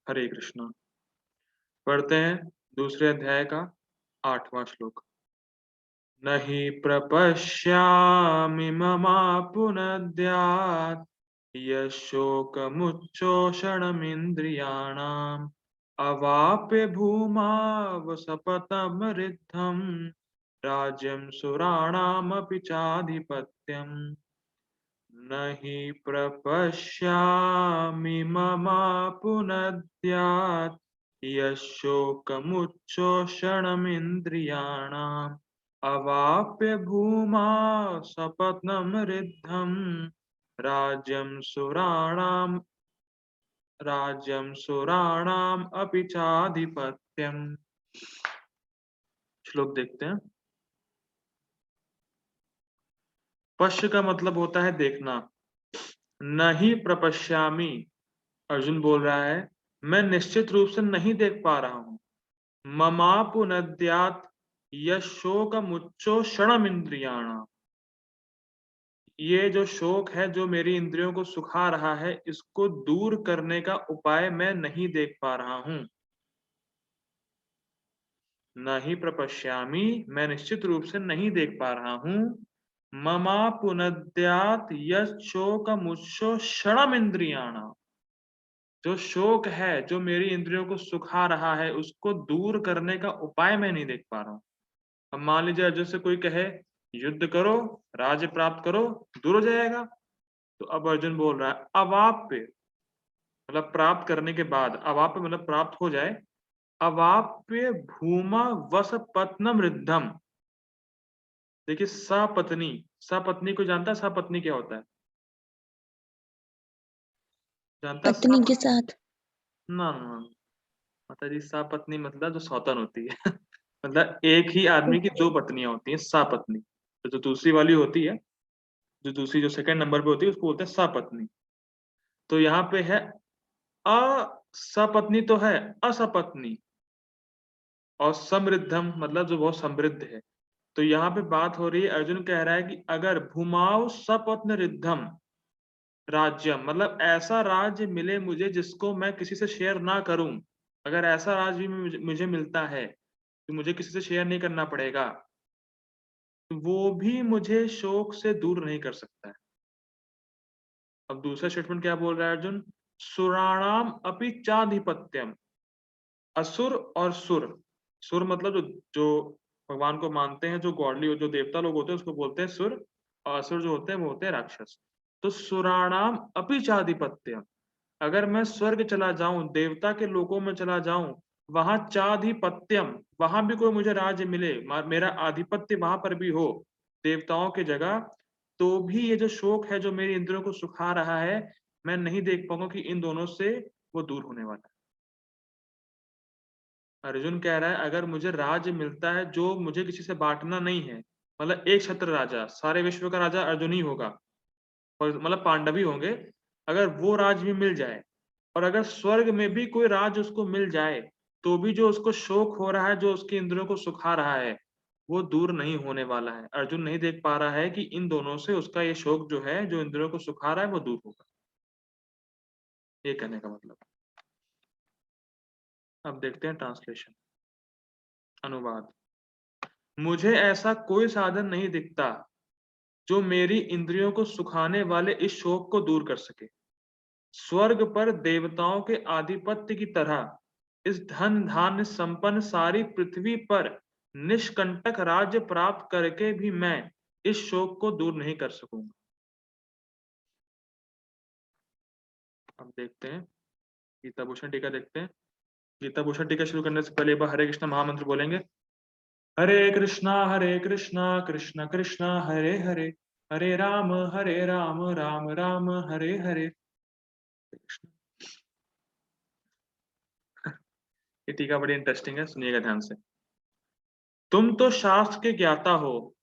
हरे कृष्णा। पढ़ते हैं दूसरे अध्याय का 8वां श्लोक। न हि प्रपश्यामि ममापुनद्यात् यशोकमुच्छोषणमिन्द्रियाणाम् अवाप्य भूमावसपतमृद्धम् राज्यं सुराणामपि चाधिपत्यम्। न हि प्रपश्यामि ममापुनद्यात् यशोकमुच्छोषणमिन्द्रियाणाम् अवाप्य भूमा सपत्नमृद्धम् राज्यं सुराणाम् अपि चाधिपत्यम्। श्लोक देखते हैं। पश्य का मतलब होता है देखना। न ही प्रपश्यामि, अर्जुन बोल रहा है मैं निश्चित रूप से नहीं देख पा रहा हूं। ममापुनद्यात् यशोकमुच्छोषणम् इंद्रियाणाम्, ये जो शोक है जो मेरी इंद्रियों को सुखा रहा है, इसको दूर करने का उपाय मैं नहीं देख पा रहा हूं। न ही प्रपश्यामि, मैं निश्चित रूप से नहीं देख पा रहा हूं। ममापुनद्यात् यशोकमुच्छोषणम् इंद्रियाणाम्, जो शोक है जो मेरी इंद्रियों को सुखा रहा है, उसको दूर करने का उपाय मैं नहीं देख पा रहा हूं। अब मान लीजिए अर्जुन से कोई कहे युद्ध करो, राज्य प्राप्त करो, दूर हो जाएगा। तो अब अर्जुन बोल रहा है अवाप्य, मतलब प्राप्त करने के बाद, अवाप्य मतलब प्राप्त हो जाए। अवाप्य भूमा वस पत्नम रिद्धम। देखिए सपत्नी, सपत्नी को जानता है? सपत्नी क्या होता है? जानता है पत्नी के सपत्नी? साथ। ना ना ना, माता जी सपत्नी मतलब जो सौतन होती है मतलब एक ही आदमी की दो पत्नियां होती हैं, सपत्नी। तो जो दूसरी वाली होती है, जो दूसरी जो सेकंड नंबर पे होती है, उसको बोलते हैं सपत्नी। तो यहाँ पे है असपत्नी, तो है असपत्नी, और समृद्धम मतलब जो बहुत समृद्ध है। तो यहाँ पे बात हो रही है, अर्जुन कह रहा है कि अगर भूमाओ सपत्न रिद्धम राज्यम, मतलब ऐसा राज्य मिले मुझे जिसको मैं किसी से शेयर ना करूं। अगर ऐसा राज्य भी मुझे मिलता है तो मुझे किसी से शेयर नहीं करना पड़ेगा, तो वो भी मुझे शोक से दूर नहीं कर सकता है। अब दूसरा स्टेटमेंट क्या बोल रहा है अर्जुन? सुराणाम अपि चाधिपत्यम। असुर और सुर, सुर मतलब जो जो भगवान को मानते हैं, जो गॉडली जो देवता लोग होते हैं उसको बोलते हैं सुर, और असुर जो होते हैं वो होते हैं राक्षस। तो सुराणाम अपि चाधिपत्यम, अगर मैं स्वर्ग चला जाऊं, देवता के लोकों में चला जाऊं, वहां चाधिपत्यम, वहां भी कोई मुझे राज्य मिले, मेरा आधिपत्य वहां पर भी हो देवताओं की जगह, तो भी ये जो शोक है जो मेरी इंद्रियों को सुखा रहा है, मैं नहीं देख पाऊंगा कि इन दोनों से वो दूर होने वाला है। अर्जुन कह रहा है अगर मुझे राज्य मिलता है जो मुझे किसी से बांटना नहीं है, मतलब एक छत्र राजा, सारे विश्व का राजा अर्जुन ही होगा, और मतलब पांडव ही होंगे, अगर वो राज्य भी मिल जाए, और अगर स्वर्ग में भी कोई राज्य उसको मिल जाए, तो भी जो उसको शोक हो रहा है, जो उसकी इंद्रियों को सुखा रहा है, वो दूर नहीं होने वाला है। अर्जुन नहीं देख पा रहा है कि इन दोनों से उसका ये शोक जो है, जो इंद्रियों को सुखा रहा है, वो दूर होगा। ये कहने का मतलब। अब देखते हैं ट्रांसलेशन, अनुवाद। मुझे ऐसा कोई साधन नहीं दिखता जो मेरी इंद्रियों को सुखाने वाले इस शोक को दूर कर सके। स्वर्ग पर देवताओं के आधिपत्य की तरह इस धन धान्य संपन्न सारी पृथ्वी पर निष्कंटक राज्य प्राप्त करके भी मैं इस शोक को दूर नहीं कर सकूंगा। अब देखते हैं गीता भूषण टीका देखते हैं। गीता भूषण टीका शुरू करने से पहले एक बार हरे कृष्ण महामंत्र बोलेंगे। हरे कृष्णा कृष्ण कृष्ण हरे हरे, हरे राम राम राम हरे हरे। ये टीका बड़ी इंटरेस्टिंग है, सुनिएगा ध्यान से। तुम तो शास्त्र के ज्ञाता हो,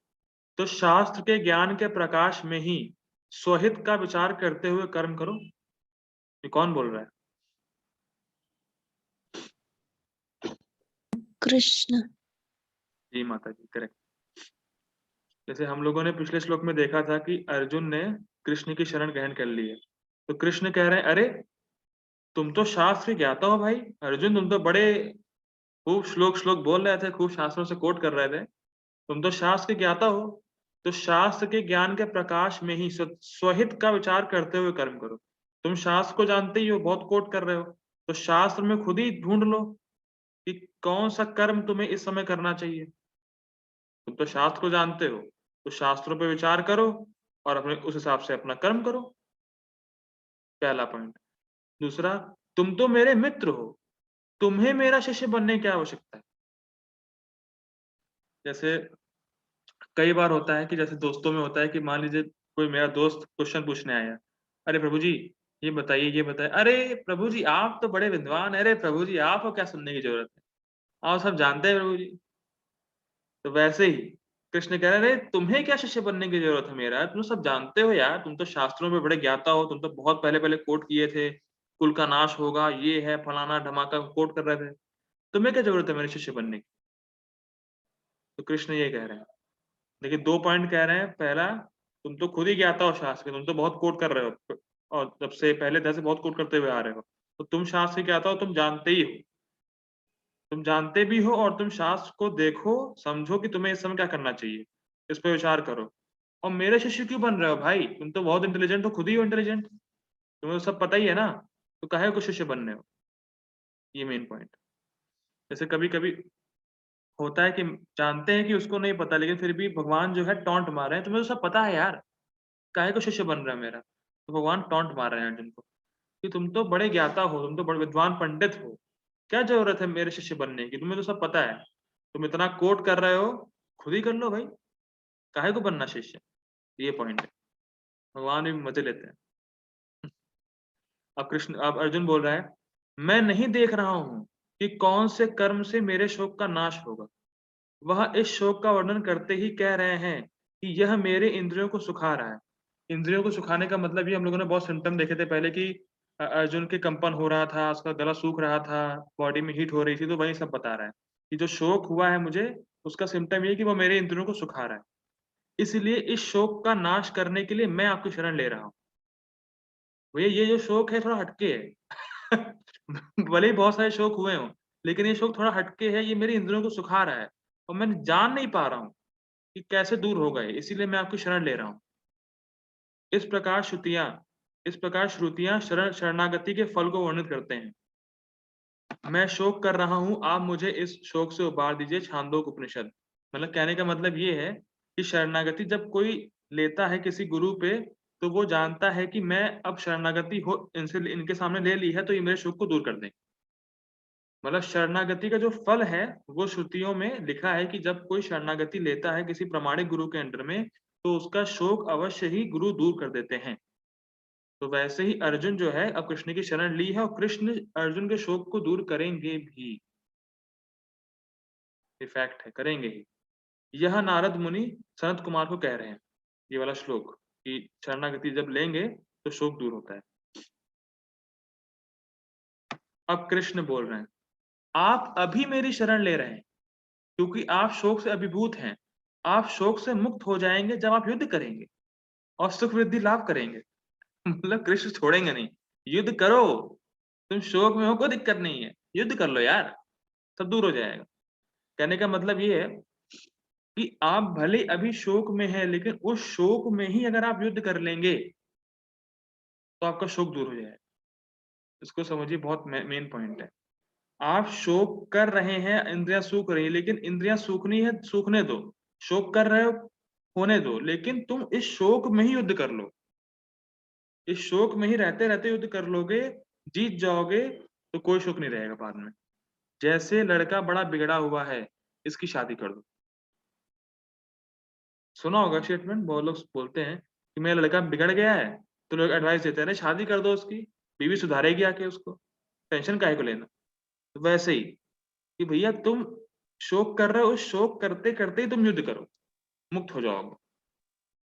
तो शास्त्र के ज्ञान के प्रकाश में ही स्वहित का विचार करते हुए कर्म करो। ये कौन बोल रहा है? कृष्ण। जी माता जी, करेक्ट। जैसे हम लोगों ने पिछले श्लोक में देखा था कि अर्जुन ने कृष्ण की शरण ग्रहण कर ली है, तो कृष्ण कह रहे हैं अरे तुम तो शास्त्र ज्ञाता हो भाई अर्जुन, तुम तो बड़े खूब श्लोक श्लोक बोल रहे थे, खूब शास्त्रों से कोट कर रहे थे, तुम तो शास्त्र के ज्ञाता हो। तो शास्त्र के ज्ञान के प्रकाश में ही स्वहित का विचार करते हुए कर्म करो। तुम शास्त्र को जानते ही हो, बहुत कोट कर रहे हो, तो शास्त्र में खुद ही ढूंढ लो कि कौन सा कर्म तुम्हें इस समय करना चाहिए। तुम तो शास्त्र को जानते हो, तो शास्त्रों पे विचार करो और अपने उस हिसाब से अपना कर्म करो। पहला पॉइंट। दूसरा, तुम तो मेरे मित्र हो, तुम्हें मेरा शिष्य बनने की क्या आवश्यकता है। जैसे कई बार होता है कि जैसे दोस्तों में होता है कि मान लीजिए कोई मेरा दोस्त क्वेश्चन पूछने आया, अरे प्रभु जी ये बताइए ये बताइए, अरे प्रभु जी आप तो बड़े विद्वान हैं, अरे प्रभु जी आपको क्या सुनने की जरूरत है, आप सब जानते हैं प्रभु जी। तो वैसे ही कृष्ण कह रहे हैं तुम्हें क्या शिष्य बनने की जरूरत है मेरा, तुम सब जानते हो यार, तुम तो शास्त्रों में बड़े ज्ञाता हो, तुम तो बहुत पहले पहले कोट किए थे, कुल का नाश होगा ये है फलाना ढमाका कोट कर रहे थे, तुम्हें क्या जरूरत है मेरे शिष्य बनने की। तो कृष्ण ये कह रहे हैं। देखिए 2 पॉइंट कह रहे हैं। पहला, तुम तो खुद ही ज्ञाता हो शास्त्र के, तुम तो बहुत कोट कर रहे हो और जब से पहले जैसे बहुत कोट करते हुए आ रहे हो, तो तुम शास्त्र के ज्ञाता हो, तुम जानते ही हो, तुम जानते भी हो और तुम शास्त्र को देखो, समझो कि तुम्हें इस समय क्या करना चाहिए, इस पे विचार करो। और मेरे शिष्य क्यों बन रहे हो भाई, तुम तो बहुत इंटेलिजेंट हो, खुद ही हो इंटेलिजेंट, तुम्हें तो सब पता ही है ना, तो काहे को शिष्य बन रहे हो। ये मेन पॉइंट। जैसे कभी-कभी होता है कि जानते हैं कि उसको नहीं पता, लेकिन फिर भी भगवान जो है टॉन्ट मार रहे हैं, तुम्हें तो सब पता है यार, काहे को शिष्य बन रहा है मेरा। तो भगवान टॉन्ट मार रहे हैं अर्जुन को कि तुम तो बड़े ज्ञाता हो, तुम तो बड़े विद्वान पंडित हो, क्या जरूरत है मेरे शिष्य बनने की, तुम्हें तो सब पता है, तुम इतना कोट कर रहे हो, खुद ही कर लो भाई, काहे को बनना शिष्य। ये पॉइंट है। भगवान भी मजे लेते हैं। अब अर्जुन बोल रहा है, मैं नहीं देख रहा हूं कि कौन से कर्म से मेरे शोक का नाश होगा। वह इस शोक का वर्णन करते ही कह रहे हैं कि यह मेरे इंद्रियों को सुखा रहा है। इंद्रियों को सुखाने का मतलब ये हम लोगों ने बहुत सिम्टम देखे थे पहले कि अर्जुन के कंपन हो रहा था, उसका गला सूख रहा था, बॉडी में हीट हो रही थी, तो वही सब बता रहा है कि जो शोक हुआ है मुझे, उसका सिम्टम ये है कि वो मेरे इंद्रियों को सुखा रहा है। इसलिए इस शोक का नाश करने के लिए मैं आपकी शरण ले रहा हूँ। भैया ये जो शोक है थोड़ा हटके है। भले ही बहुत सारे शोक हुए हों, लेकिन ये शोक थोड़ा हटके है, ये मेरे इंद्रियों को सुखा रहा है और मैं जान नहीं पा रहा हूँ कि कैसे दूर होगा ये, इसीलिए मैं आपकी शरण ले रहा हूँ। इस प्रकार श्रुतियाँ शरणागति के फल को वर्णित करते हैं। मैं शोक कर रहा हूँ, आप मुझे इस शोक से उबार दीजिए, छांदोग उपनिषद। मतलब कहने का मतलब ये है कि शरणागति जब कोई लेता है किसी गुरु पे, तो वो जानता है कि मैं अब शरणागति हो इनसे इनके सामने ले ली है, तो ये मेरे शोक को दूर कर देंगे। मतलब शरणागति का जो फल है, वो श्रुतियों में लिखा है कि जब कोई शरणागति लेता है किसी प्रामाणिक गुरु के अंडर में, तो उसका शोक अवश्य ही गुरु दूर कर देते हैं। तो वैसे ही अर्जुन जो है अब कृष्ण की शरण ली है और कृष्ण अर्जुन के शोक को दूर करेंगे भी। ये फैक्ट है, करेंगे ही। यह नारद मुनि सनत कुमार को कह रहे हैं, ये वाला श्लोक, कि शरणागति जब लेंगे तो शोक दूर होता है। अब कृष्ण बोल रहे हैं, आप अभी मेरी शरण ले रहे हैं क्योंकि आप शोक से अभिभूत हैं। आप शोक से मुक्त हो जाएंगे जब आप युद्ध करेंगे और सुख वृद्धि लाभ करेंगे। मतलब कृष्ण छोड़ेंगे नहीं, युद्ध करो, तुम शोक में हो कोई दिक्कत नहीं है, युद्ध कर लो यार, सब दूर हो जाएगा। कहने का मतलब ये है कि आप भले अभी शोक में हैं, लेकिन उस शोक में ही अगर आप युद्ध कर लेंगे तो आपका शोक दूर हो जाएगा। इसको समझिए, बहुत मेन पॉइंट है। आप शोक कर रहे हैं, इंद्रियां सूख रही है, लेकिन इंद्रियां सूखनी है, सूखने दो। शोक कर रहे हो, होने दो, लेकिन तुम इस शोक में ही युद्ध कर लो। इस शोक में ही रहते रहते युद्ध कर लोगे, जीत जाओगे, तो कोई शोक नहीं रहेगा बाद में। जैसे लड़का बड़ा बिगड़ा हुआ है, इसकी शादी कर दो। सुना होगा स्टेटमेंट, बहुत लोग बोलते हैं कि मेरा लड़का बिगड़ गया है, तो लोग एडवाइस देते हैं अरे शादी कर दो उसकी, बीवी सुधारेगी आके उसको, टेंशन काहे को लेना। तो वैसे ही कि भैया तुम शोक कर रहे हो, शोक करते करते ही तुम युद्ध करो, मुक्त हो जाओगे।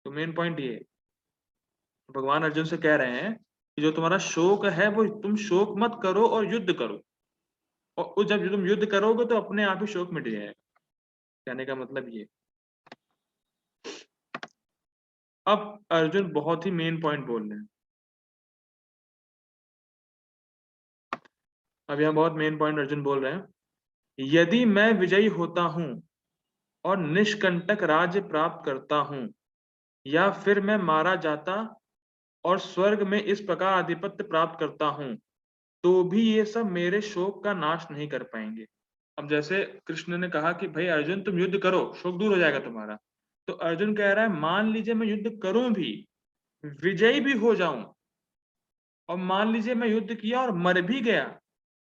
तो मेन पॉइंट ये है। भगवान अर्जुन से कह रहे हैं कि जो तुम्हारा शोक है वो तुम शोक मत करो और युद्ध करो, और जब तुम युद्ध करोगे तो अपने आप ही शोक मिट जाएगा। कहने का मतलब ये। अब अर्जुन बहुत ही मेन पॉइंट बोल रहे हैं। अब यहाँ बहुत मेन पॉइंट अर्जुन बोल रहे हैं, यदि मैं विजयी होता हूं और निष्कंटक राज्य प्राप्त करता हूं, या फिर मैं मारा जाता और स्वर्ग में इस प्रकार आधिपत्य प्राप्त करता हूं, तो भी ये सब मेरे शोक का नाश नहीं कर पाएंगे। अब जैसे कृष्ण ने कहा कि भाई अर्जुन तुम युद्ध करो, शोक दूर हो जाएगा तुम्हारा। तो अर्जुन कह रहा है मान लीजिए मैं युद्ध करूं भी, विजयी भी हो जाऊं, और मान लीजिए मैं युद्ध किया और मर भी गया,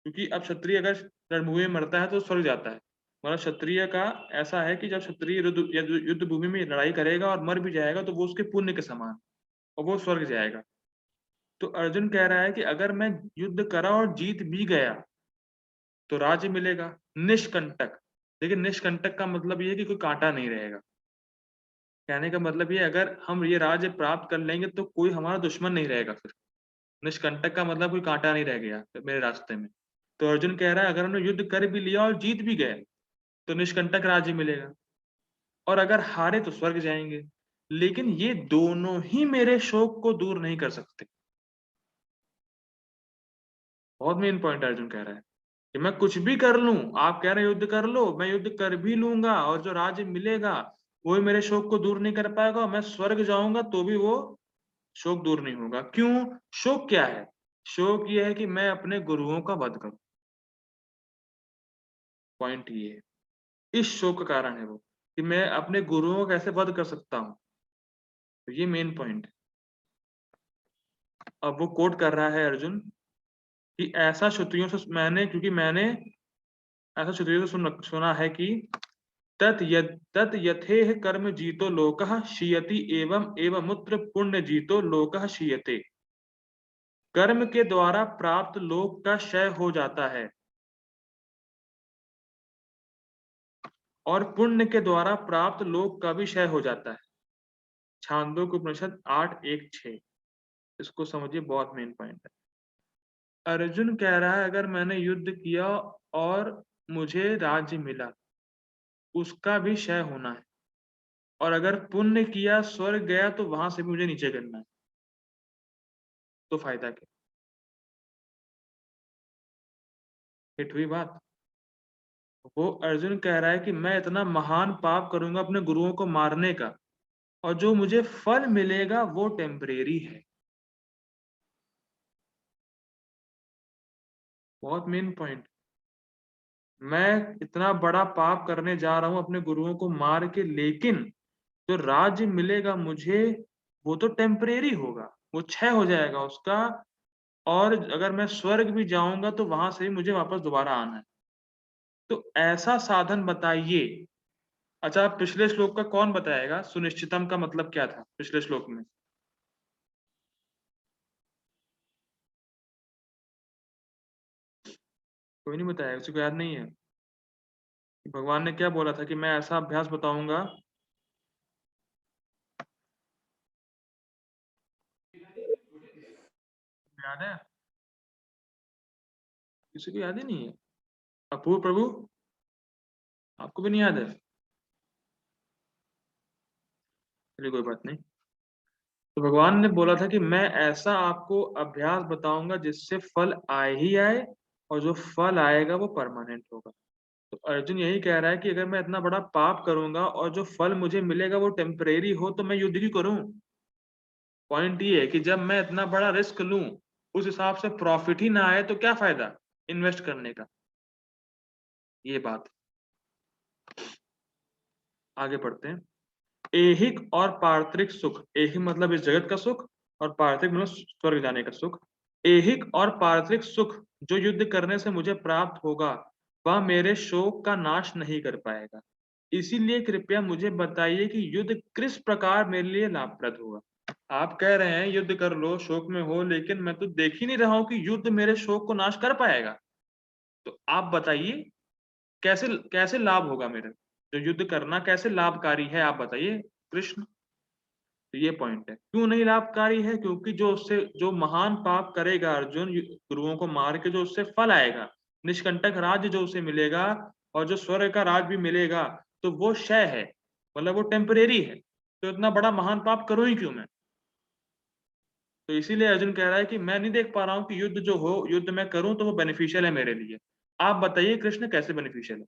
क्योंकि अब क्षत्रिय अगर रणभूमि में मरता है तो स्वर्ग जाता है। मतलब क्षत्रिय का ऐसा है कि जब क्षत्रिय युद्ध भूमि में लड़ाई करेगा और मर भी जाएगा तो वो उसके पुण्य के समान, और वो स्वर्ग जाएगा। तो अर्जुन कह रहा है कि अगर मैं युद्ध करा और जीत भी गया तो राज्य मिलेगा निष्कंटक। लेकिन निष्कंटक का मतलब ये है कि कोई कांटा नहीं रहेगा। कहने का मतलब ये, अगर हम ये राज्य प्राप्त कर लेंगे तो कोई हमारा दुश्मन नहीं रहेगा फिर। निष्कंटक का मतलब कोई कांटा नहीं रह गया मेरे रास्ते में। तो अर्जुन कह रहा है अगर हमने युद्ध कर भी लिया और जीत भी गए तो निष्कंटक राज्य मिलेगा, और अगर हारे तो स्वर्ग जाएंगे। लेकिन ये दोनों ही मेरे शोक को दूर नहीं कर सकते। बहुत मेन पॉइंट अर्जुन कह रहा है कि मैं कुछ भी कर लूं, आप कह रहे हैं युद्ध कर लो, मैं युद्ध कर भी लूंगा और जो राज्य मिलेगा वो ही मेरे शोक को दूर नहीं कर पाएगा। मैं स्वर्ग जाऊंगा तो भी वो शोक दूर नहीं होगा। क्यों? शोक क्या है? शोक ये है कि मैं अपने गुरुओं का वध करूं। पॉइंट ये है, इस शोक का कारण है वो, कि मैं अपने गुरुओं का कैसे वध कर सकता हूं। तो ये मेन पॉइंट है। अब वो कोट कर रहा है अर्जुन कि ऐसा क्षत्रियों से मैंने, क्योंकि मैंने ऐसा क्षत्रियों से सुना है कि तत् यथेह कर्म जीतो लोकः क्षीयति एवं एवमुत्र पुण्य जीतो लोकः क्षीयते। कर्म के द्वारा प्राप्त लोक का क्षय हो जाता है और पुण्य के द्वारा प्राप्त लोक का भी क्षय हो जाता है। छांदोग्य उपनिषद 8:1-6। इसको समझिए, बहुत मेन पॉइंट है। अर्जुन कह रहा है अगर मैंने युद्ध किया और मुझे राज्य मिला, उसका भी क्षय होना है, और अगर पुण्य किया स्वर्ग गया तो वहां से भी मुझे नीचे गिरना है। तो फायदा क्या? हिट हुई बात। वो अर्जुन कह रहा है कि मैं इतना महान पाप करूंगा अपने गुरुओं को मारने का, और जो मुझे फल मिलेगा वो टेम्परेरी है। बहुत मेन पॉइंट। मैं इतना बड़ा पाप करने जा रहा हूं अपने गुरुओं को मार के, लेकिन जो राज्य मिलेगा मुझे वो तो टेम्परेरी होगा, वो क्षय हो जाएगा उसका। और अगर मैं स्वर्ग भी जाऊंगा तो वहां से भी मुझे वापस दोबारा आना है। तो ऐसा साधन बताइए। अच्छा, पिछले श्लोक का कौन बताएगा सुनिश्चितम का मतलब क्या था पिछले श्लोक में? कोई नहीं बताएगा, किसी को याद नहीं है? भगवान ने क्या बोला था कि मैं ऐसा अभ्यास बताऊंगा? याद है? किसी को याद ही नहीं है? अपूर्व प्रभु, आपको भी नहीं याद है? चलिए कोई बात नहीं। तो भगवान ने बोला था कि मैं ऐसा आपको अभ्यास बताऊंगा जिससे फल आए ही आए, और जो फल आएगा वो परमानेंट होगा। तो अर्जुन यही कह रहा है कि अगर मैं इतना बड़ा पाप करूंगा और जो फल मुझे मिलेगा वो टेम्परेरी हो, तो मैं युद्ध क्यों करूं? पॉइंट ये है कि जब मैं इतना बड़ा रिस्क लूं, उस हिसाब से प्रॉफिट ही ना आए तो क्या फायदा इन्वेस्ट करने का। ये बात। आगे पढ़ते हैं। ऐहिक और पार्थिक सुख, ऐहिक मतलब इस जगत का सुख, और पार्थिक मतलब स्वर्ग जाने का सुख। ऐहिक और पार्थिक सुख जो युद्ध करने से मुझे प्राप्त होगा, वह मेरे शोक का नाश नहीं कर पाएगा। इसीलिए कृपया मुझे बताइए कि युद्ध किस प्रकार मेरे लिए लाभप्रद होगा। आप कह रहे हैं युद्ध कर लो, शोक में हो, लेकिन मैं तो देख ही नहीं रहा हूं कि युद्ध मेरे शोक को नाश कर पाएगा। तो आप बताइए कैसे कैसे लाभ होगा मेरे, जो युद्ध करना कैसे लाभकारी है, आप बताइए कृष्ण। तो ये पॉइंट है, क्यों नहीं लाभकारी है? क्योंकि जो उससे जो महान पाप करेगा अर्जुन गुरुओं को मार के, जो उससे फल आएगा, निष्कंटक राज्य जो उसे मिलेगा, और जो स्वर्ग का राज भी मिलेगा, तो वो क्षय है, मतलब वो टेम्परेरी है। तो इतना बड़ा महान पाप करूं ही क्यों मैं? तो इसीलिए अर्जुन कह रहा है कि मैं नहीं देख पा रहा हूँ कि युद्ध जो हो, युद्ध मैं करूँ तो वो बेनिफिशियल है मेरे लिए। आप बताइए कृष्ण कैसे बेनिफिशियल है?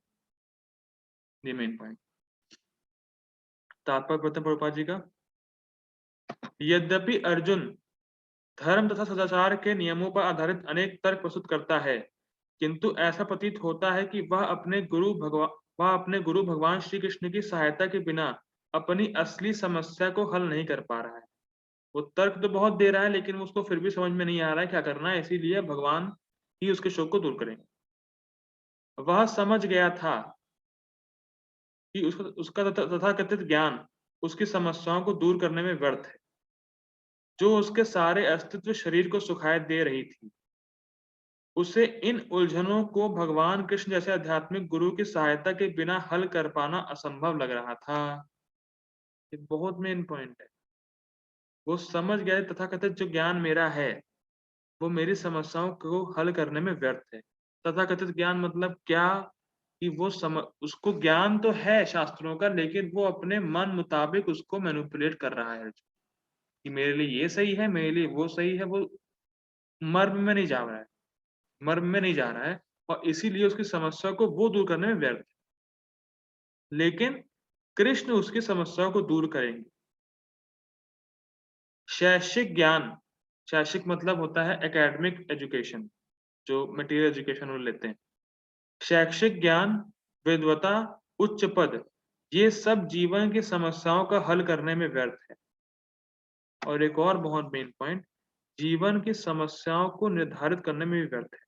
ये मेन पॉइंट। तात्पर्य प्रथम प्रभुपाद जी का, यद्यपि अर्जुन धर्म तथा सदाचार के नियमों पर आधारित अनेक तर्क प्रस्तुत करता है, किंतु ऐसा प्रतीत होता है कि वह अपने गुरु भगवान श्री कृष्ण की सहायता के बिना अपनी असली समस्या को हल नहीं कर पा रहा है। वो तर्क तो बहुत दे रहा है, लेकिन उसको फिर भी समझ में नहीं आ रहा है क्या करना है, इसीलिए भगवान ही उसके शोक को दूर करेंगे। वह समझ गया था कि उसका तथाकथित ज्ञान उसकी समस्याओं को दूर करने में व्यर्थ है, जो उसके सारे अस्तित्व शरीर को सुखाए दे रही थी। उसे इन उलझनों को भगवान कृष्ण जैसे आध्यात्मिक गुरु की सहायता के बिना हल कर पाना असंभव लग रहा था। ये बहुत मेन पॉइंट है। वो समझ गए तथाकथित जो ज्ञान मेरा है, वो मेरी समस्याओं को हल करने में व्यर्थ है। तथाकथित ज्ञान मतलब क्या? कि उसको ज्ञान तो है शास्त्रों का, लेकिन वो अपने मन मुताबिक उसको मैनिपुलेट कर रहा है कि मेरे लिए ये सही है, मेरे लिए वो सही है। वो मर्म में नहीं जा रहा है, मर्म में नहीं जा रहा है, और इसीलिए उसकी समस्या को वो दूर करने में व्यर्थ है। लेकिन कृष्ण उसकी समस्याओं को दूर करेंगे। शैक्षिक ज्ञान, शैक्षिक मतलब होता है एकेडमिक एजुकेशन, जो मटेरियल एजुकेशन वो लेते हैं। शैक्षिक ज्ञान, विद्वता, उच्च पद, ये सब जीवन की समस्याओं का हल करने में व्यर्थ है। और एक और बहुत मेन पॉइंट, जीवन की समस्याओं को निर्धारित करने में भी व्यर्थ है।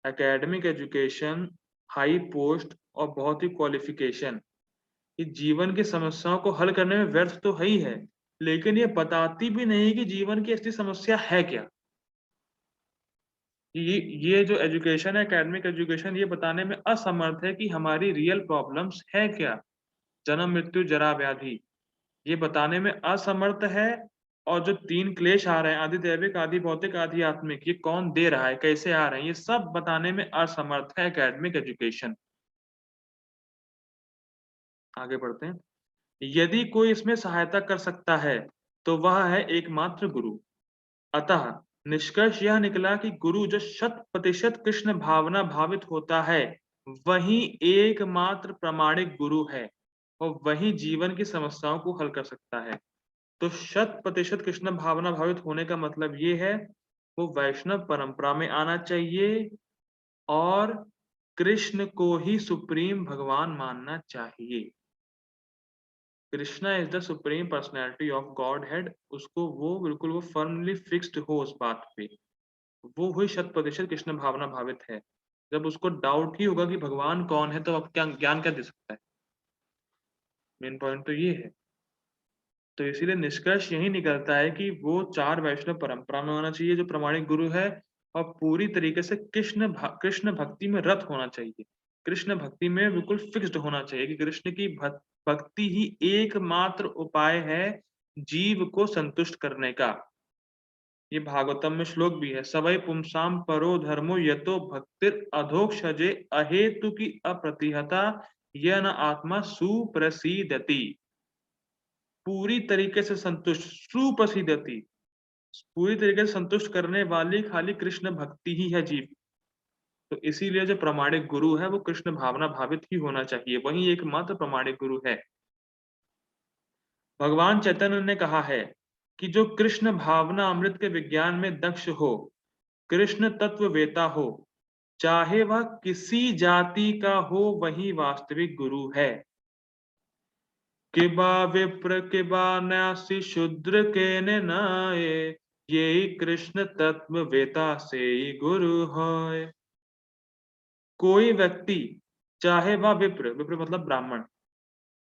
एकेडमिक एजुकेशन, हाई पोस्ट और बहुत ही क्वालिफिकेशन, ये जीवन की समस्याओं को हल करने में व्यर्थ तो है ही है, लेकिन ये बताती भी नहीं कि जीवन की असली समस्या है क्या। ये ये जो एजुकेशन है, एकेडमिक एजुकेशन, ये बताने में असमर्थ है कि हमारी रियल प्रॉब्लम्स है क्या। जन्म, मृत्यु, जरा, व्याधि, ये बताने में असमर्थ है। और जो 3 क्लेश आ रहे हैं, आदि दैविक, आदि भौतिक, आदि आत्मिक, ये कौन दे रहा है, कैसे आ रहे हैं, ये सब बताने में असमर्थ है एकेडमिक एजुकेशन। आगे बढ़ते हैं। यदि कोई इसमें सहायता कर सकता है, तो वह है एकमात्र गुरु। अतः निष्कर्ष यह निकला कि गुरु जो 100% कृष्ण भावना भावित होता है, वही एकमात्र प्रामाणिक गुरु है, और वही जीवन की समस्याओं को हल कर सकता है। तो 100% कृष्ण भावना भावित होने का मतलब ये है, वो वैष्णव परंपरा में आना चाहिए और कृष्ण को ही सुप्रीम भगवान मानना चाहिए। Krishna is the supreme personality of God head, उसको वो बिल्कुल वो फर्मली फिक्स्ड हो उस बात पे, वो हुई 100% कृष्ण भावना भावित है। जब उसको डाउट ही होगा कि भगवान कौन है, तो अब क्या ज्ञान क्या दे सकता है। मेन पॉइंट तो ये है। तो इसीलिए निष्कर्ष यही निकलता है कि वो 4 वैष्णव परंपरा में होना चाहिए जो प्रामाणिक गुरु है, और पूरी तरीके से कृष्ण भक्ति में रत होना चाहिए। कृष्ण भक्ति में बिल्कुल फिक्स्ड होना चाहिए कि कृष्ण की भक्ति ही एकमात्र उपाय है जीव को संतुष्ट करने का। ये भागवतम में श्लोक भी है, सवै पुंसाम परो धर्मो यतो भक्तिर अधोक्षजे अहेतु की अप्रतिहता यह न आत्मा सुप्रसीदति। पूरी तरीके से संतुष्ट, सुप्रसीदति, पूरी तरीके से संतुष्ट करने वाली खाली कृष्ण भक्ति ही है जीव। तो इसीलिए जो प्रामाणिक गुरु है वो कृष्ण भावना भावित ही होना चाहिए, वही एकमात्र प्रामाणिक गुरु है। भगवान चैतन्य ने कहा है कि जो कृष्ण भावना अमृत के विज्ञान में दक्ष हो, कृष्ण तत्व वेता हो, चाहे वह किसी जाति का हो, वही वास्तविक गुरु है। किबा विप्र किबा न्यासी शूद्र के नाये, यही कृष्ण तत्व वेता से ही गुरु है। कोई व्यक्ति, चाहे वह विप्र, विप्र मतलब ब्राह्मण,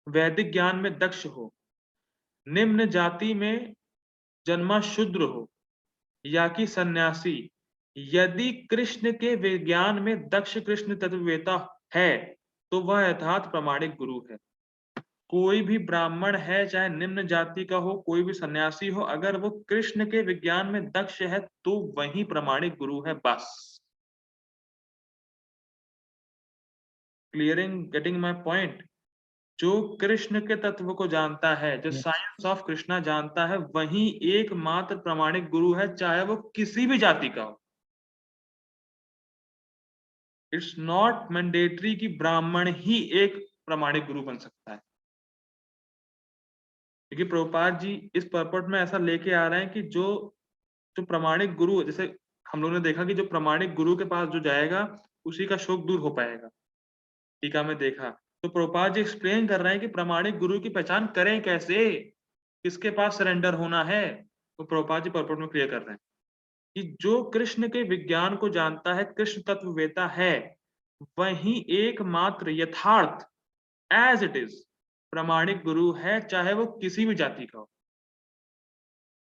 वैदिक ज्ञान में दक्ष हो, निम्न जाति में जन्मा शूद्र हो, या कि सन्यासी, यदि कृष्ण के विज्ञान में दक्ष कृष्ण तत्ववेता है, तो वह यथार्थ प्रामाणिक गुरु है। कोई भी ब्राह्मण है, चाहे निम्न जाति का हो, कोई भी सन्यासी हो, अगर वो कृष्ण के विज्ञान में दक्ष है, तो वही प्रामाणिक गुरु है। बस। Clearing, getting my point. जो कृष्ण के तत्व को जानता है, जो साइंस ऑफ कृष्णा जानता है, वही एकमात्र प्रामाणिक गुरु है, चाहे वो किसी भी जाति का हो। इट्स नॉट मैंडेटरी कि ब्राह्मण ही एक प्रामाणिक गुरु बन सकता है, क्योंकि प्रभुपाद जी इस पर्पट में ऐसा लेके आ रहे हैं कि जो जो प्रामाणिक गुरु, जैसे हम लोगों ने देखा कि जो प्रामाणिक गुरु के पास जो जाएगा उसी का शोक दूर हो पाएगा। टीका में देखा तो प्रभुपाद जी एक्सप्लेन कर रहे हैं कि प्रामाणिक गुरु की पहचान करें कैसे, किसके पास सरेंडर होना है। तो प्रभुपाद जी पर्पट में क्लियर कर रहे हैं कि जो कृष्ण के विज्ञान को जानता है, कृष्ण तत्ववेता है, वही एकमात्र यथार्थ एज इट इज प्रामाणिक गुरु है, चाहे वो किसी भी जाति का हो,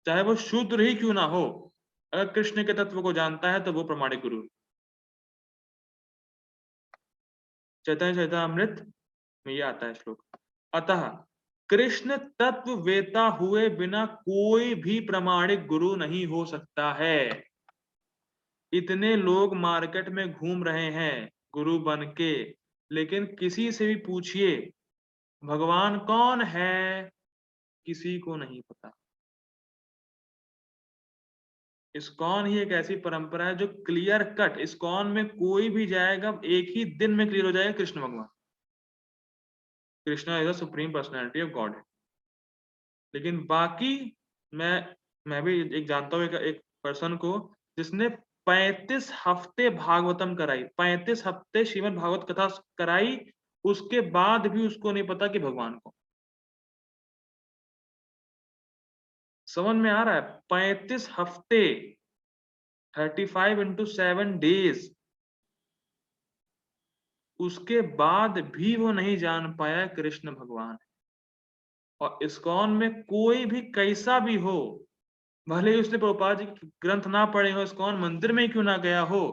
चाहे वो शूद्र ही क्यों ना हो। अगर कृष्ण के तत्व को जानता है तो वो प्रामाणिक गुरु है। चैतन्य चरितामृत में ये आता है श्लोक। अतः कृष्ण तत्व वेता हुए बिना कोई भी प्रामाणिक गुरु नहीं हो सकता है। इतने लोग मार्केट में घूम रहे हैं गुरु बन के, लेकिन किसी से भी पूछिए भगवान कौन है, किसी को नहीं पता। इस्कॉन ही एक ऐसी परंपरा है जो क्लियर कट, इस्कॉन में कोई भी जाएगा एक ही दिन में क्लियर हो जाएगा कृष्ण भगवान, Krishna is the supreme personality of God. लेकिन बाकी मैं भी एक जानता हूँ एक पर्सन को जिसने 35 हफ्ते भागवतम कराई, 35 हफ्ते श्रीमद् भागवत कथा कराई, उसके बाद भी उसको नहीं पता कि भगवान को। समझ में आ रहा है? 35 हफ्ते, 35 into 7 डेज, उसके बाद भी वो नहीं जान पाया कृष्ण भगवान। और इस्कॉन में कोई भी कैसा भी हो, भले ही उसने प्रभुपाद जी के ग्रंथ ना पढ़े हो, इस्कॉन मंदिर में ही क्यों ना गया हो,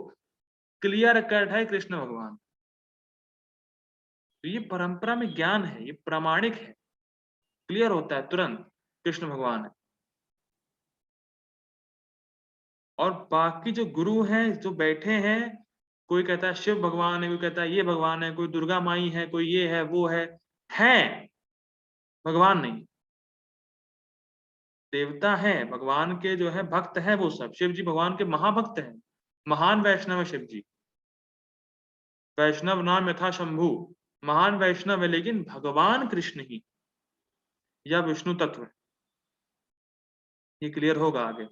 क्लियर कट है कृष्ण भगवान। तो ये परंपरा में ज्ञान है, ये प्रामाणिक है, क्लियर होता है तुरंत कृष्ण भगवान है। और बाकी जो गुरु हैं जो बैठे हैं, कोई कहता है शिव भगवान है, कोई कहता है ये भगवान है, कोई दुर्गा माई है, कोई ये है वो है भगवान नहीं। देवता है, भगवान के जो है भक्त है वो सब। शिव जी भगवान के महाभक्त हैं, महान वैष्णव है शिव जी। वैष्णव नाम यथा शंभु, महान वैष्णव है, लेकिन भगवान कृष्ण ही या विष्णु तत्व है। ये क्लियर होगा आगे।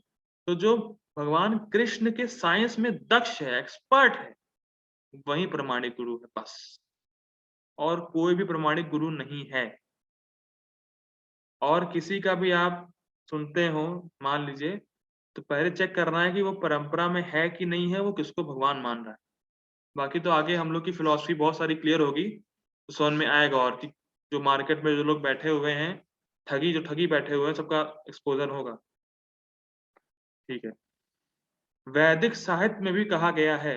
तो जो भगवान कृष्ण के साइंस में दक्ष है, एक्सपर्ट है, वही प्रमाणिक गुरु है बस, और कोई भी प्रमाणिक गुरु नहीं है। और किसी का भी आप सुनते हो मान लीजिए, तो पहले चेक करना है कि वो परंपरा में है कि नहीं है, वो किसको भगवान मान रहा है। बाकी तो आगे हम लोग की फिलॉसफी बहुत सारी क्लियर होगी तो समझ में आएगा। और कि जो मार्केट में जो लोग बैठे हुए हैं, जो ठगी बैठे हुए हैं, सबका एक्सपोजर होगा। ठीक है। वैदिक साहित्य में भी कहा गया है,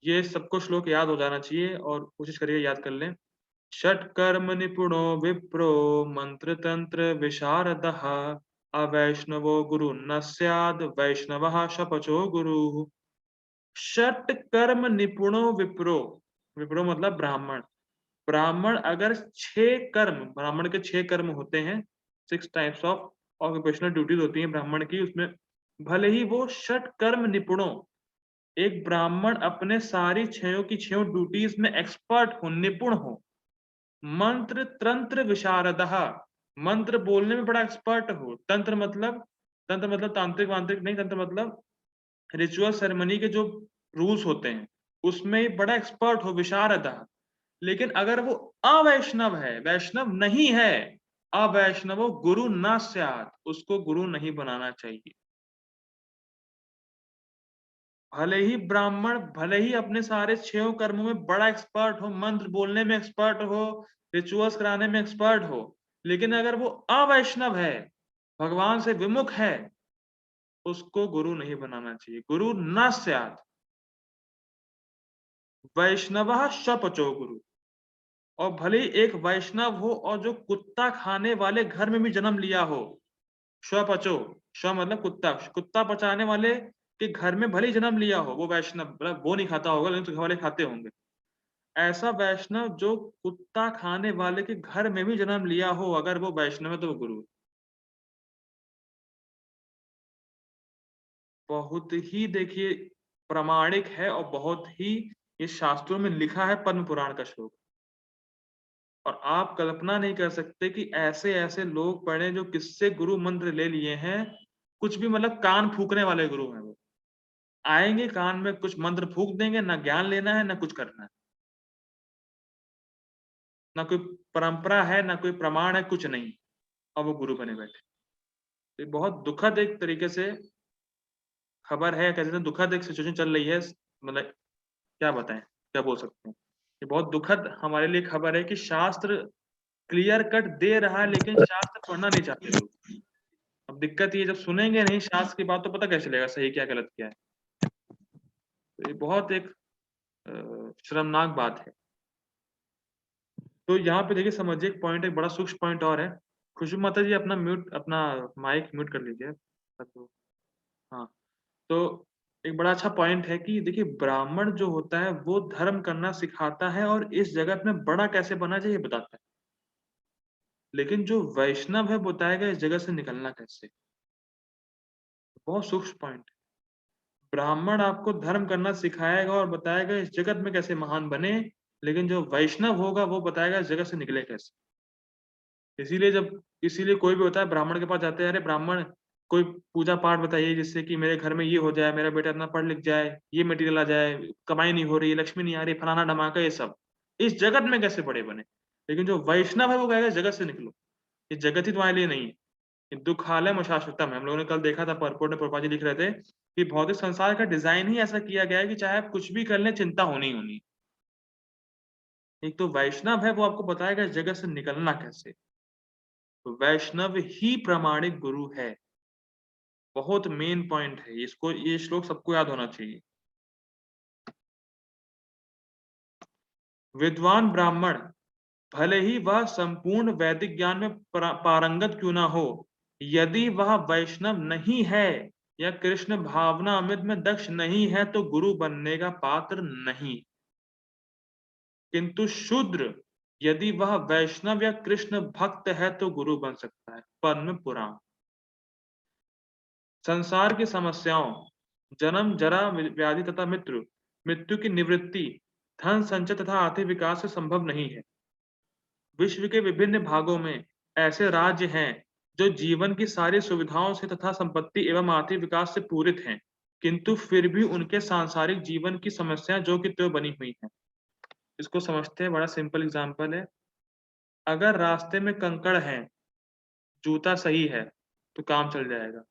ये सबको श्लोक याद हो जाना चाहिए और कोशिश करिए याद कर लें। षट्कर्म निपुणो विप्रो मंत्र तंत्र विशारदः अवैष्णवो गुरु न स्याद् वैष्णवः शपचो गुरु। षट कर्म निपुणो विप्रो, विप्रो मतलब ब्राह्मण। ब्राह्मण अगर 6 कर्म, ब्राह्मण के 6 कर्म होते हैं, 6 टाइप्स ऑफ ऑक्यूपेशनल ड्यूटीज होती हैं ब्राह्मण की, उसमें भले ही वो षट कर्म निपुणों, एक ब्राह्मण अपने सारी 6 की 6 ड्यूटीज में एक्सपर्ट हो, निपुण हो। मंत्र तंत्र विशारदः, मंत्र बोलने में बड़ा एक्सपर्ट हो। तंत्र मतलब तांत्रिक वांत्रिक नहीं, तंत्र मतलब रिचुअल सेरेमनी के जो रूल्स होते हैं उसमें बड़ा एक्सपर्ट हो, विशारदः। लेकिन अगर वो अवैष्णव है, वैष्णव नहीं है, अवैष्णव गुरु न स्यात्, उसको गुरु नहीं बनाना चाहिए। भले ही ब्राह्मण, भले ही अपने सारे 6 कर्मों में बड़ा एक्सपर्ट हो, मंत्र बोलने में एक्सपर्ट हो, रिचुअल्स कराने में एक्सपर्ट हो, लेकिन अगर वो अवैष्णव है, भगवान से विमुख है, उसको गुरु नहीं बनाना चाहिए। गुरु न स्यात् वैष्णवः शपचो गुरु। और भले ही एक वैष्णव हो और जो कुत्ता खाने वाले घर में भी जन्म लिया हो, स्वपचो, स्व मतलब कुत्ता, कुत्ता पचाने वाले के घर में भले ही जन्म लिया हो, वो वैष्णव, मतलब वो नहीं खाता होगा लेकिन उसके घर वाले खाते होंगे। ऐसा वैष्णव जो कुत्ता खाने वाले के घर में भी जन्म लिया हो, अगर वो वैष्णव है तो वो गुरु है। बहुत ही देखिए प्रामाणिक है और बहुत ही ये शास्त्रों में लिखा है पद्म पुराण का श्लोक। और आप कल्पना नहीं कर सकते कि ऐसे-ऐसे लोग पढ़े जो किससे गुरु मंत्र ले लिए हैं, कुछ भी मतलब कान फूँकने वाले गुरु हैं वो। आएँगे कान में कुछ मंत्र फूँक देंगे, ना ज्ञान लेना है, ना कुछ करना है। ना कोई परंपरा है, ना कोई प्रमाण है, कुछ नहीं। और वो गुरु बने बैठे। ये बहुत दुखद एक तरीके से खबर है, कह सकते हैं दुखद एक सिचुएशन चल रही है। मतलब क्या बताएँ? क्या बोल सकते हैं? ये बहुत दुखद हमारे लिए खबर है कि शास्त्र क्लियर कट दे रहा है, लेकिन शास्त्र पढ़ना नहीं चाहते लोग। अब दिक्कत ये है, जब सुनेंगे नहीं शास्त्र की बात तो पता कैसे चलेगा सही क्या गलत क्या है? तो ये बहुत एक शर्मनाक बात है। तो यहाँ पे देखिए समझिए एक पॉइंट, एक बड़ा सूक्ष्म पॉइंट और है। खुशबू माता जी अपना माइक म्यूट कर लीजिए। तो हाँ, तो एक बड़ा अच्छा पॉइंट है कि देखिए ब्राह्मण जो होता है वो धर्म करना सिखाता है और इस जगत में बड़ा कैसे बना जाए ये बताता है। लेकिन जो वैष्णव है बताएगा इस जगत से निकलना कैसे। बहुत सूक्ष्म पॉइंट। ब्राह्मण आपको धर्म करना सिखाएगा और बताएगा इस जगत में कैसे महान बने, लेकिन जो वैष्णव होगा वो बताएगा इस जगत से निकले कैसे। इसीलिए कोई भी होता है ब्राह्मण के पास जाते हैं, अरे ब्राह्मण कोई पूजा पाठ बताइए जिससे कि मेरे घर में ये हो जाए, मेरा बेटा इतना पढ़ लिख जाए, ये मटेरियल आ जाए, कमाई नहीं हो रही, लक्ष्मी नहीं आ रही, फलाना-ढमाका ये सब। इस जगत में कैसे बड़े बने? लेकिन जो वैष्णव है वो कहेगा इस जगत से निकलो, ये जगत ही तुम्हारे लिए नहीं है। ये दुःखालयम् शाश्वतम् है। हम लोगों ने कल देखा था परपोट में प्रभुपाद जी लिख रहे थे कि भौतिक संसार का डिज़ाइन ही ऐसा किया गया है कि चाहे आप कुछ भी कर लें चिंता होनी ही होनी है। एक तो वैष्णव है वो आपको बताएगा इस जगत से निकलना कैसे। तो वैष्णव ही प्रामाणिक गुरु है। बहुत मेन पॉइंट है। इसको ये श्लोक सबको याद होना चाहिए। विद्वान ब्राह्मण भले ही वह संपूर्ण वैदिक ज्ञान में पारंगत क्यों ना हो, यदि वह वैष्णव नहीं है या कृष्ण भावना अमृत में दक्ष नहीं है तो गुरु बनने का पात्र नहीं। किंतु शूद्र यदि वह वैष्णव या कृष्ण भक्त है तो गुरु बन सकता है। पद्म पुराण। संसार की समस्याओं जन्म, जरा, व्याधि तथा मृत्यु की निवृत्ति धन संचय तथा आर्थिक विकास से संभव नहीं है। विश्व के विभिन्न भागों में ऐसे राज्य हैं जो जीवन की सारी सुविधाओं से तथा संपत्ति एवं आर्थिक विकास से पूरित हैं, किंतु फिर भी उनके सांसारिक जीवन की समस्याएं जो कि त्यों बनी हुई हैं। इसको समझते हैं, बड़ा सिंपल एग्जांपल है। अगर रास्ते में कंकड़ है, जूता सही है तो काम चल जाएगा।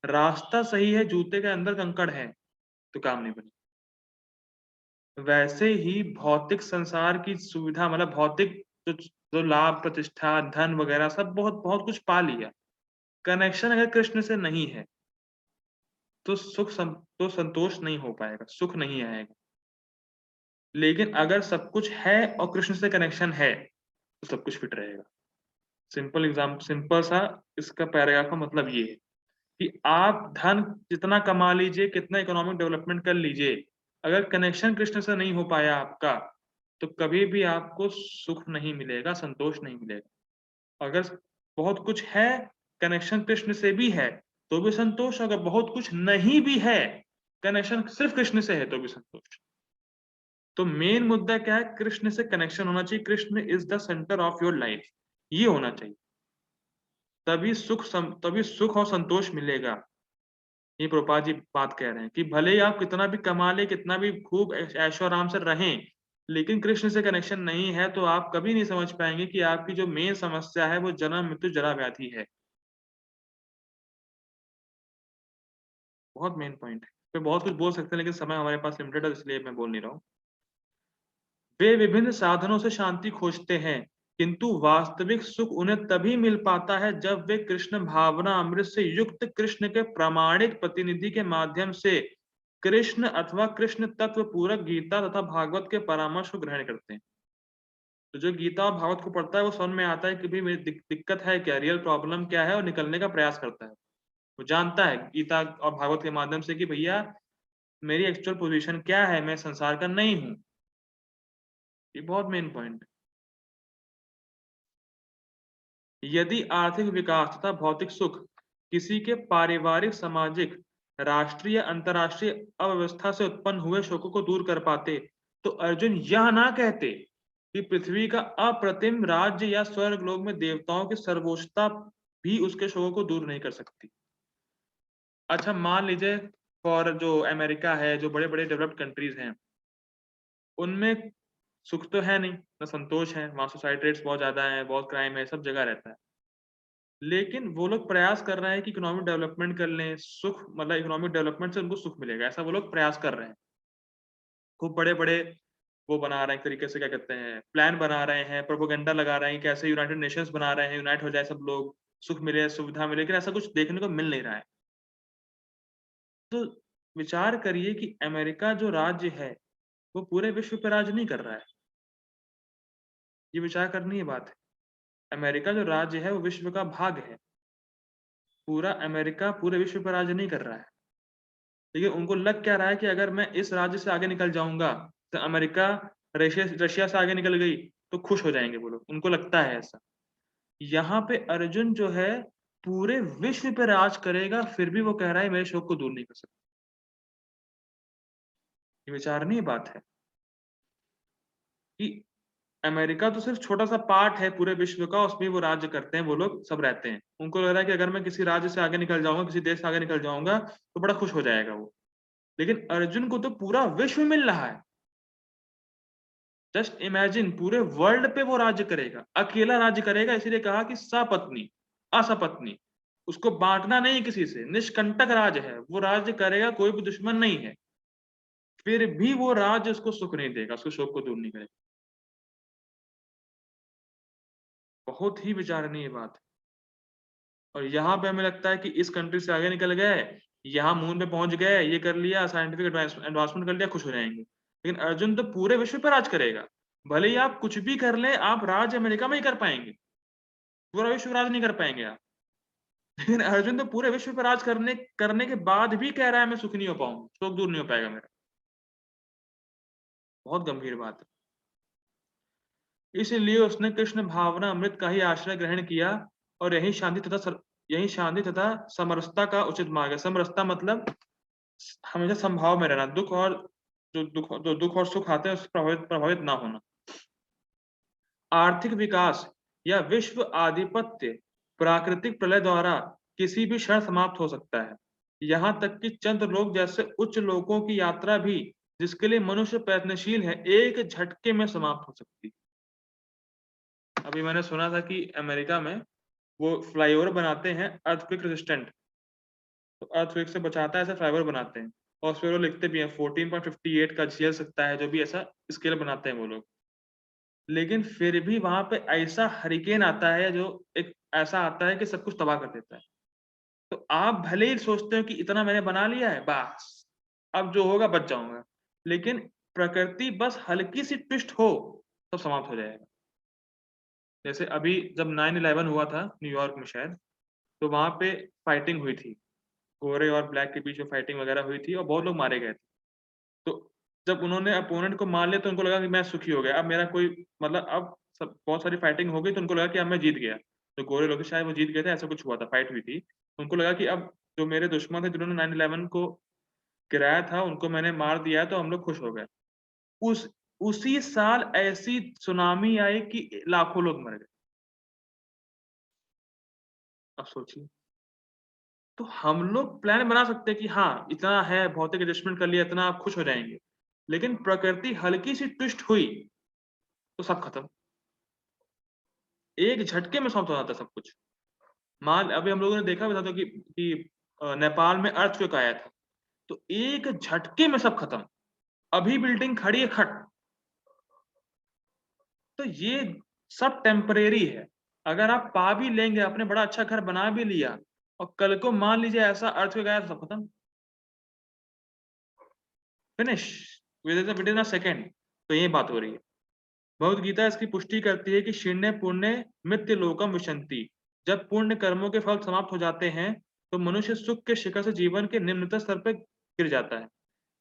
रास्ता सही है, जूते के अंदर कंकड़ है तो काम नहीं बनेगा। वैसे ही भौतिक संसार की सुविधा मतलब भौतिक जो जो लाभ, प्रतिष्ठा, धन वगैरह सब बहुत बहुत कुछ पा लिया। कनेक्शन अगर कृष्ण से नहीं है, तो तो संतोष नहीं हो पाएगा, सुख नहीं आएगा। लेकिन अगर सब कुछ है और कृष्ण से कनेक्शन है, तो सब कुछ फिट रहेगा। सिंपल सा इसका पैराग्राफ का मतलब ये है कि आप धन जितना कमा लीजिए, कितना इकोनॉमिक डेवलपमेंट कर लीजिए, अगर कनेक्शन कृष्ण से नहीं हो पाया आपका, तो कभी भी आपको सुख नहीं मिलेगा, संतोष नहीं मिलेगा। अगर बहुत कुछ है, कनेक्शन कृष्ण से भी है, तो भी संतोष, अगर बहुत कुछ नहीं भी है, कनेक्शन सिर्फ कृष्ण से है, तो भी संतोष। तो मेन मुद्दा क्या है? कृष्ण से कनेक्शन होना चाहिए। Krishna is the centre of your life. ये होना चाहिए। तभी सुख और संतोष मिलेगा। ये प्रभुपाद जी बात कह रहे हैं कि भले ही आप कितना भी कमा लें, कितना भी खूब ऐशो-आराम से रहें, लेकिन कृष्ण से कनेक्शन नहीं है, तो आप कभी नहीं समझ पाएँगे कि आपकी जो मेन समस्या है, वो जन्म, मृत्यु, जरा, व्याधि है। बहुत मेन पॉइंट है। इसपे बहुत कुछ बोल सकते हैं, लेकिन समय हमारे पास लिमिटेड है, इसलिए मैं बोल नहीं रहा हूँ। वे विभिन्न साधनों से शांति खोजते हैं, किंतु वास्तविक सुख उन्हें तभी मिल पाता है जब वे कृष्ण भावना अमृत से युक्त कृष्ण के प्रामाणिक प्रतिनिधि के माध्यम से कृष्ण अथवा कृष्ण तत्व पूरक गीता तथा भागवत के परामर्श को ग्रहण करते हैं। तो जो गीता और भागवत को पढ़ता है वो समझ में आता है कि भाई मेरी दिक्कत है क्या, रियल प्रॉब्लम क्या है, और निकलने का प्रयास करता है। वो जानता है गीता और भागवत के माध्यम से कि भैया मेरी एक्चुअल पोजीशन क्या है, मैं संसार का नहीं हूँ। ये बहुत मेन पॉइंट। यदि आर्थिक विकास तथा भौतिक सुख किसी के पारिवारिक, सामाजिक, राष्ट्रीय, अंतर्राष्ट्रीय अव्यवस्था से उत्पन्न हुए शोकों को दूर कर पाते, तो अर्जुन यह ना कहते कि पृथ्वी का अप्रतिम राज्य या स्वर्गलोक में देवताओं की सर्वोच्चता भी उसके शोकों को दूर नहीं कर सकती। अच्छा, मान लीजिए फॉर जो अमेरिका है, जो बड़े-बड़े डेवलप्ड कंट्रीज़ हैं, उनमें सुख तो है नहीं, ना संतोष है, वहाँ सुसाइड रेट्स बहुत ज़्यादा हैं, बहुत क्राइम है, सब जगह रहता है। लेकिन वो लोग प्रयास कर रहे हैं कि इकोनॉमिक डेवलपमेंट कर लें, सुख मतलब इकोनॉमिक डेवलपमेंट से उनको सुख मिलेगा, ऐसा वो लोग प्रयास कर रहे हैं। खूब बड़े-बड़े वो बना रहे हैं, एक तरीके से क्या कहते हैं, प्लान बना रहे हैं, प्रोपेगेंडा लगा रहे हैं, कैसे यूनाइटेड नेशंस बना रहे हैं, यूनाइट हो जाए सब लोग, सुख मिले, सुविधा मिले, लेकिन ऐसा कुछ देखने को मिल नहीं रहा है। तो विचार करिए कि अमेरिका जो राज्य है, वो पूरे विश्व पे राज नहीं कर रहा है। ये विचार करने की बात है। अमेरिका जो राज्य है, वो विश्व का भाग है। पूरा अमेरिका पूरे विश्व पे राज नहीं कर रहा है। लेकिन उनको लग क्या रहा है कि अगर मैं इस राज्य से आगे निकल जाऊँगा, तो अमेरिका रशिया रशिया से आगे निकल गई, तो खुश हो जाएँगे वो लोग, उनको लगता है ऐसा। यहाँ पे अर्जुन जो है, पूरे विश्व पे राज करेगा, फिर भी वो कह रहा है मेरे शौक को दूर नहीं कर सकता। ये विचारणीय बात है कि अमेरिका तो सिर्फ छोटा-सा पार्ट है पूरे विश्व का, उसमें वो राज्य करते हैं, वो लोग सब रहते हैं। उनको लग रहा है कि अगर मैं किसी राज्य से आगे निकल जाऊँगा, किसी देश से आगे निकल जाऊँगा, तो बड़ा खुश हो जाएगा वो। लेकिन अर्जुन को तो पूरा विश्व मिल रहा है। जस्ट इमेजिन पूरे वर्ल्ड पे वो राज्य करेगा, अकेला राज्य करेगा, इसीलिए कहा कि सपत्नी, असपत्नी। उसको बाँटना नहीं है किसी से, निष्कंटक राज्य है, वो राज्य करेगा, कोई भी दुश्मन नहीं है। फिर भी वो राज्य उसको सुख नहीं देगा, उसके शोक को दूर नहीं करेगा। बहुत ही विचारणीय बात है। और यहाँ पे हमें लगता है कि इस कंट्री से आगे निकल गए, यहाँ मून पे पहुँच गए, ये कर लिया, साइंटिफिक एडवांसमेंट कर लिया, खुश हो जाएँगे। लेकिन अर्जुन तो पूरे विश्व पे राज करेगा। भले ही आप कुछ भी कर लें, आप राज अमेरिका में ही कर पाएँगे। पूरा विश्व राज नहीं कर पाएँगे आप। लेकिन अर्जुन तो पूरे विश्व पे राज करने करने के बाद भी कह रहा है मैं सुखी नहीं हो पाऊँगा, शोक दूर नहीं हो पाएगा मेरा। बहुत गंभीर बात है। इसलिए उसने कृष्ण भावना अमृत का ही आश्रय ग्रहण किया और यही शांति तथा समरसता का उचित मार्ग है। समरसता मतलब हमेशा समभाव में रहना, जो दुःख और सुख आते हैं उससे प्रभावित प्रभावित ना होना। आर्थिक विकास या विश्व आधिपत्य प्राकृतिक प्रलय द्वारा किसी भी क्षण समाप्त हो सकता है। यहाँ तक कि चंद्रलोक जैसे उच्च लोकों की यात्रा भी, जिसके लिए मनुष्य प्रयत्नशील है, एक झटके में समाप्त हो सकती है। अभी मैंने सुना था कि अमेरिका में वो फ्लाईओवर बनाते हैं अर्थक्वेक रेजिस्टेंट, तो अर्थक्वेक से बचाता है ऐसा फ्लाईओवर बनाते हैं। और उसपे वो लिखते भी हैं 14.58 का झेल सकता है, जो भी ऐसा स्केल बनाते हैं वो लोग। लेकिन फिर भी वहाँ पे ऐसा हरिकेन आता है जो एक ऐसा आता है कि सब कुछ तबाह कर देता है। तो आप भले ही सोचते हो कि इतना मैंने बना लिया है, बस अब जो होगा बच जाऊँगा। लेकिन प्रकृति बस हल्की-सी ट्विस्ट हो, तो समाप्त हो जाएगा। जैसे अभी जब 9/11 हुआ था न्यूयॉर्क में शायद, तो वहाँ पे फाइटिंग हुई थी। गोरे और ब्लैक के बीच में फाइटिंग वगैरह हुई थी और बहुत लोग मारे गए थे। तो जब उन्होंने अपोनेंट को मार लिया तो उनको लगा कि मैं सुखी हो गया। अब मेरा कोई मतलब अब सब बहुत सारी फाइटिंग हो गई तो उनको लगा कि अब मैं जीत गया। तो गोरे लोग शायद वो जीत गए थे, ऐसा कुछ हुआ था, फाइट हुई थी। तो उनको लगा कि अब जो मेरे दुश्मन थे जिन्होंने 9/11 को गिराया था, उनको मैंने मार दिया है तो हम लोग खुश हो गए। उस उसी साल ऐसी सुनामी आई कि लाखों लोग मर गए। अब सोचिए। तो हम लोग प्लान बना सकते हैं कि हाँ, इतना है, भौतिक एडजस्टमेंट कर लिया, इतना आप खुश हो जाएँगे। लेकिन प्रकृति हल्की-सी ट्विस्ट हुई, तो सब खत्म। एक झटके में समाप्त हो जाता है सब कुछ। मान अभी हम लोगों ने देखा भी था तो कि नेपाल में अर्थक्वेक आया था, तो एक झटके में सब खत्म। अभी बिल्डिंग खड़ी है खट। तो ये सब टेम्परेरी है। अगर आप पा भी लेंगे, आपने बड़ा अच्छा घर बना भी लिया और कल को मान लीजिए ऐसा अर्थक्वेक आया तो सब खत्म। Finish within a second. तो यही बात हो रही है। भगवद गीता इसकी पुष्टि करती है कि क्षीणे पुण्य मित्य लोकम विशन्ति। जब पुण्य कर्मों के फल समाप्त हो जाते हैं, तो मनुष्य सुख के शिखर से जीवन के निम्नतम स्तर पर गिर जाता है।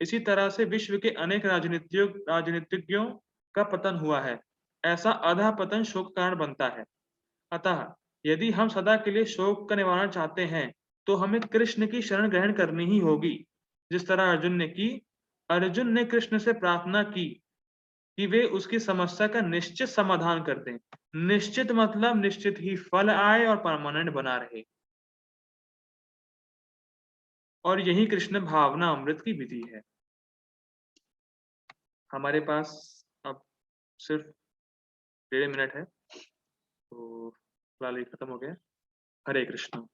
इसी तरह से विश्व के अनेक राजनीतिज्ञों का का पतन हुआ है, ऐसा अधः पतन शोक कारण बनता है। अतः यदि हम सदा के लिए शोक का निवारण चाहते हैं, तो हमें कृष्ण की शरण ग्रहण करनी ही होगी, जिस तरह अर्जुन ने की। अर्जुन ने कृष्ण से प्रार्थना की कि वे उसकी समस्या का निश्चित समाधान कर दें। निश्चित मतलब निश्चित ही फल आए और परमानेंट बना रहे। और यही कृष्ण भावना अमृत की विधि है। हमारे पास अब सिर्फ 1.5 मिनट है, तो फिलहाल ये खत्म हो गया। हरे कृष्ण।